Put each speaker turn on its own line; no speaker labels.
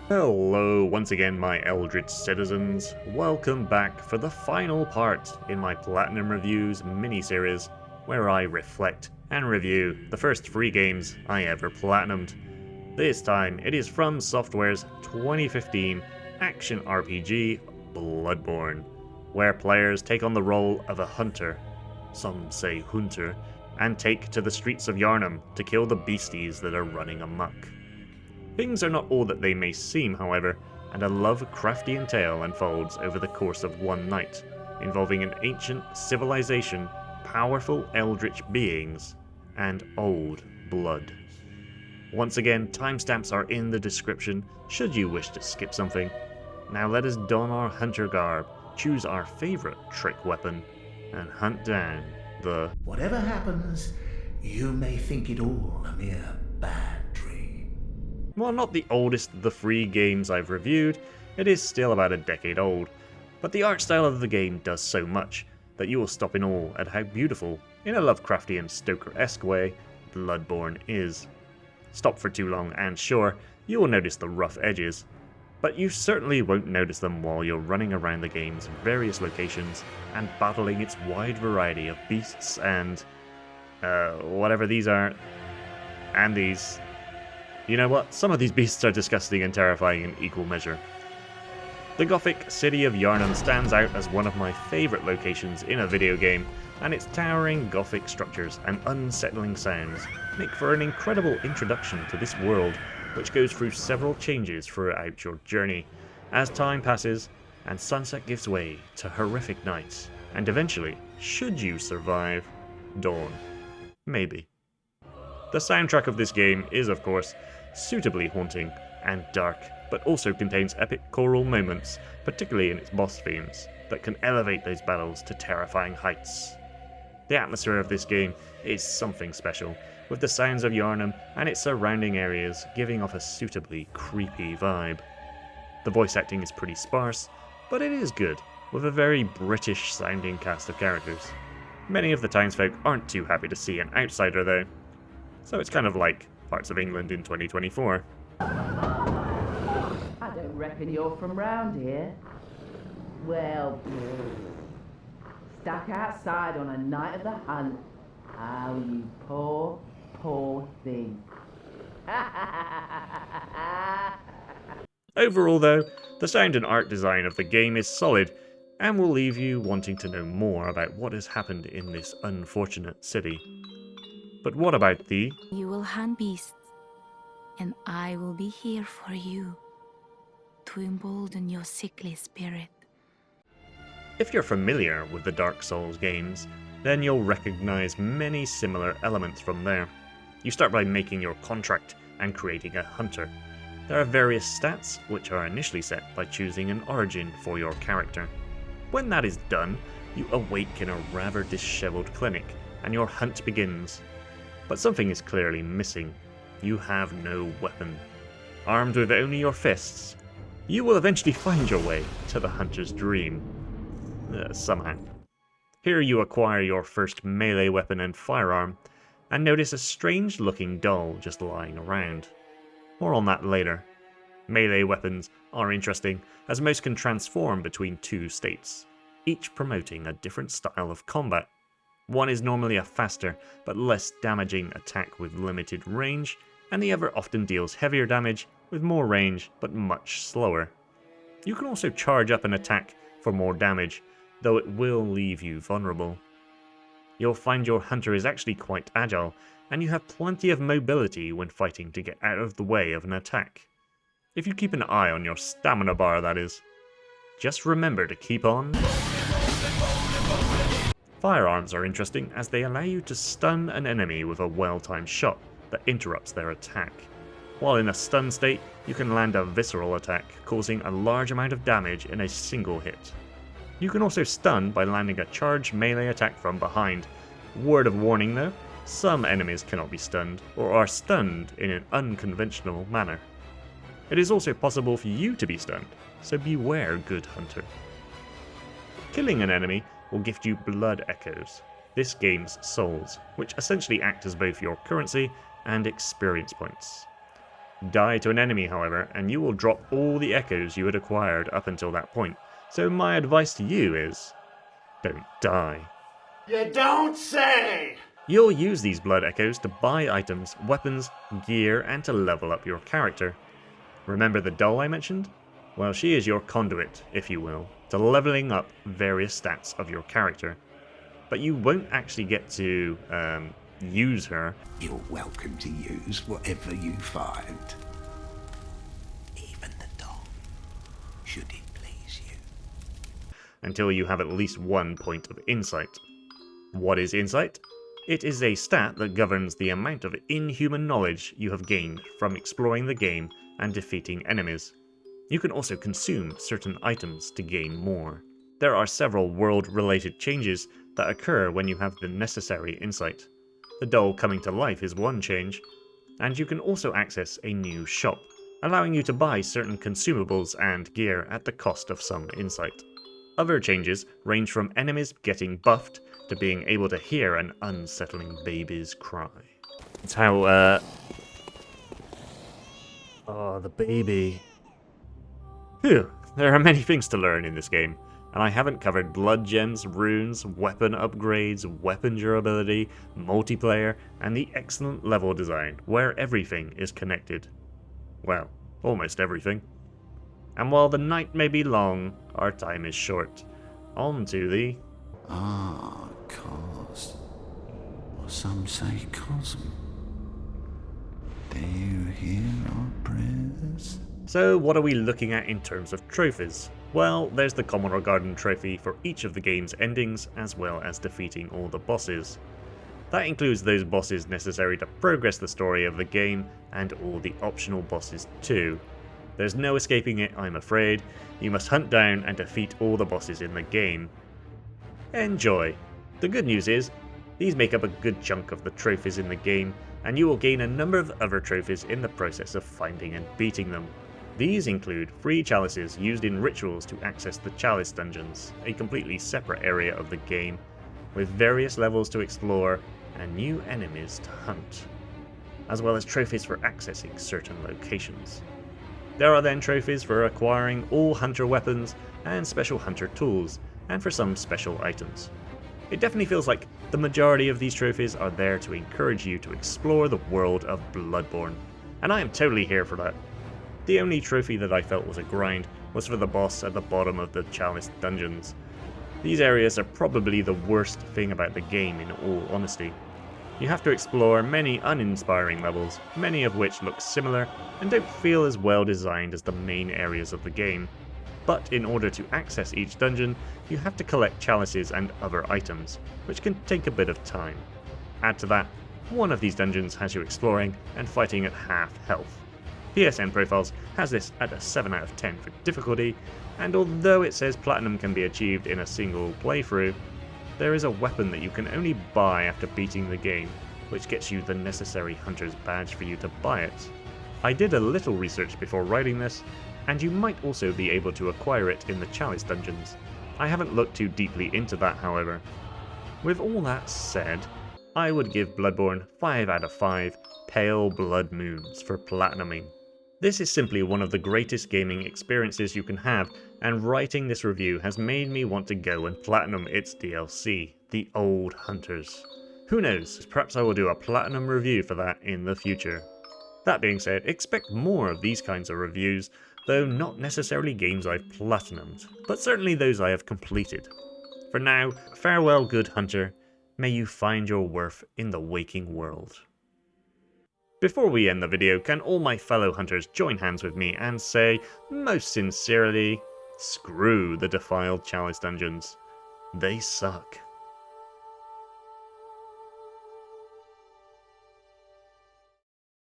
Hello once again, my eldritch citizens. Welcome back for the final part in my Platinum Reviews mini-series, where I reflect and review the first 3 games I ever platinumed. This time it is from Software's 2015 action RPG Bloodborne, where players take on the role of a hunter, some say hunter, and take to the streets of Yharnam to kill the beasties that are running amok. Things are not all that they may seem, however, and a Lovecraftian tale unfolds over the course of one night, involving an ancient civilization, powerful eldritch beings, and old blood. Once again, timestamps are in the description should you wish to skip something. Now let us don our hunter garb, choose our favourite trick weapon, and hunt down the...
Whatever happens, you may think it all a mere bad dream.
While not the oldest of the 3 games I've reviewed, it is still about a decade old, but the art style of the game does so much that you will stop in awe at how beautiful, in a Lovecraftian Stoker-esque way, Bloodborne is. Stop for too long and sure, you will notice the rough edges, but you certainly won't notice them while you're running around the game's various locations and battling its wide variety of beasts and... whatever these are. And these... You know what, some of these beasts are disgusting and terrifying in equal measure. The Gothic city of Yharnam stands out as one of my favourite locations in a video game, and its towering Gothic structures and unsettling sounds make for an incredible introduction to this world, which goes through several changes throughout your journey, as time passes and sunset gives way to horrific nights, and eventually, should you survive, dawn. Maybe. The soundtrack of this game is, of course, suitably haunting and dark, but also contains epic choral moments, particularly in its boss themes, that can elevate those battles to terrifying heights. The atmosphere of this game is something special, with the sounds of Yharnam and its surrounding areas giving off a suitably creepy vibe. The voice acting is pretty sparse, but it is good, with a very British sounding cast of characters. Many of the townsfolk aren't too happy to see an outsider though, so it's kind of like parts of England in 2024.
I don't reckon you're from round here. Well, stuck outside on a night of the hunt. Oh, you poor, poor thing.
Overall though, the sound and art design of the game is solid, and will leave you wanting to know more about what has happened in this unfortunate city. But what about the...
You will hunt beasts, and I will be here for you, to embolden your sickly spirit.
If you're familiar with the Dark Souls games, then you'll recognize many similar elements from there. You start by making your contract and creating a hunter. There are various stats, which are initially set by choosing an origin for your character. When that is done, you awake in a rather disheveled clinic, and your hunt begins. But something is clearly missing. You have no weapon. Armed with only your fists, you will eventually find your way to the hunter's dream. Somehow. Here you acquire your first melee weapon and firearm, and notice a strange looking doll just lying around. More on that later. Melee weapons are interesting, as most can transform between 2 states, each promoting a different style of combat. One is normally a faster, but less damaging attack with limited range, and the other often deals heavier damage with more range, but much slower. You can also charge up an attack for more damage, though it will leave you vulnerable. You'll find your hunter is actually quite agile, and you have plenty of mobility when fighting to get out of the way of an attack. If you keep an eye on your stamina bar, that is. Just remember to keep on... Firearms are interesting as they allow you to stun an enemy with a well-timed shot that interrupts their attack. While in a stun state, you can land a visceral attack, causing a large amount of damage in a single hit. You can also stun by landing a charged melee attack from behind. Word of warning though, some enemies cannot be stunned, or are stunned in an unconventional manner. It is also possible for you to be stunned, so beware, good hunter. Killing an enemy will gift you blood echoes, this game's souls, which essentially act as both your currency and experience points. Die to an enemy, however, and you will drop all the echoes you had acquired up until that point. So my advice to you is, don't die.
You don't say!
You'll use these blood echoes to buy items, weapons, gear, and to level up your character. Remember the doll I mentioned? Well, she is your conduit, if you will, to leveling up various stats of your character. But you won't actually get to use her.
You're welcome to use whatever you find. Even the doll, should it please you.
Until you have at least 1 point of insight. What is insight? It is a stat that governs the amount of inhuman knowledge you have gained from exploring the game and defeating enemies. You can also consume certain items to gain more. There are several world-related changes that occur when you have the necessary insight. The doll coming to life is one change, and you can also access a new shop, allowing you to buy certain consumables and gear at the cost of some insight. Other changes range from enemies getting buffed to being able to hear an unsettling baby's cry. It's how, oh, the baby. Phew, there are many things to learn in this game, and I haven't covered blood gems, runes, weapon upgrades, weapon durability, multiplayer, and the excellent level design, where everything is connected. Well, almost everything. And while the night may be long, our time is short. On to the...
Cos. Or some say cosm. Do you hear our prayers?
So what are we looking at in terms of trophies? Well, there's the Commodore Garden trophy for each of the game's endings, as well as defeating all the bosses. That includes those bosses necessary to progress the story of the game, and all the optional bosses too. There's no escaping it, I'm afraid. You must hunt down and defeat all the bosses in the game. Enjoy! The good news is, these make up a good chunk of the trophies in the game, and you will gain a number of other trophies in the process of finding and beating them. These include free chalices used in rituals to access the chalice dungeons, a completely separate area of the game, with various levels to explore and new enemies to hunt, as well as trophies for accessing certain locations. There are then trophies for acquiring all hunter weapons and special hunter tools, and for some special items. It definitely feels like the majority of these trophies are there to encourage you to explore the world of Bloodborne, and I am totally here for that. The only trophy that I felt was a grind was for the boss at the bottom of the Chalice dungeons. These areas are probably the worst thing about the game, in all honesty. You have to explore many uninspiring levels, many of which look similar and don't feel as well designed as the main areas of the game. But in order to access each dungeon, you have to collect chalices and other items, which can take a bit of time. Add to that, one of these dungeons has you exploring and fighting at half health. PSN Profiles has this at a 7 out of 10 for difficulty, and although it says Platinum can be achieved in a single playthrough, there is a weapon that you can only buy after beating the game, which gets you the necessary Hunter's Badge for you to buy it. I did a little research before writing this, and you might also be able to acquire it in the Chalice dungeons. I haven't looked too deeply into that, however. With all that said, I would give Bloodborne 5 out of 5 pale blood moons for platinuming. This is simply one of the greatest gaming experiences you can have, and writing this review has made me want to go and platinum its DLC, The Old Hunters. Who knows, perhaps I will do a platinum review for that in the future. That being said, expect more of these kinds of reviews, though not necessarily games I've platinumed, but certainly those I have completed. For now, farewell good hunter, may you find your worth in the waking world. Before we end the video, can all my fellow hunters join hands with me and say, most sincerely, screw the defiled Chalice dungeons. They suck.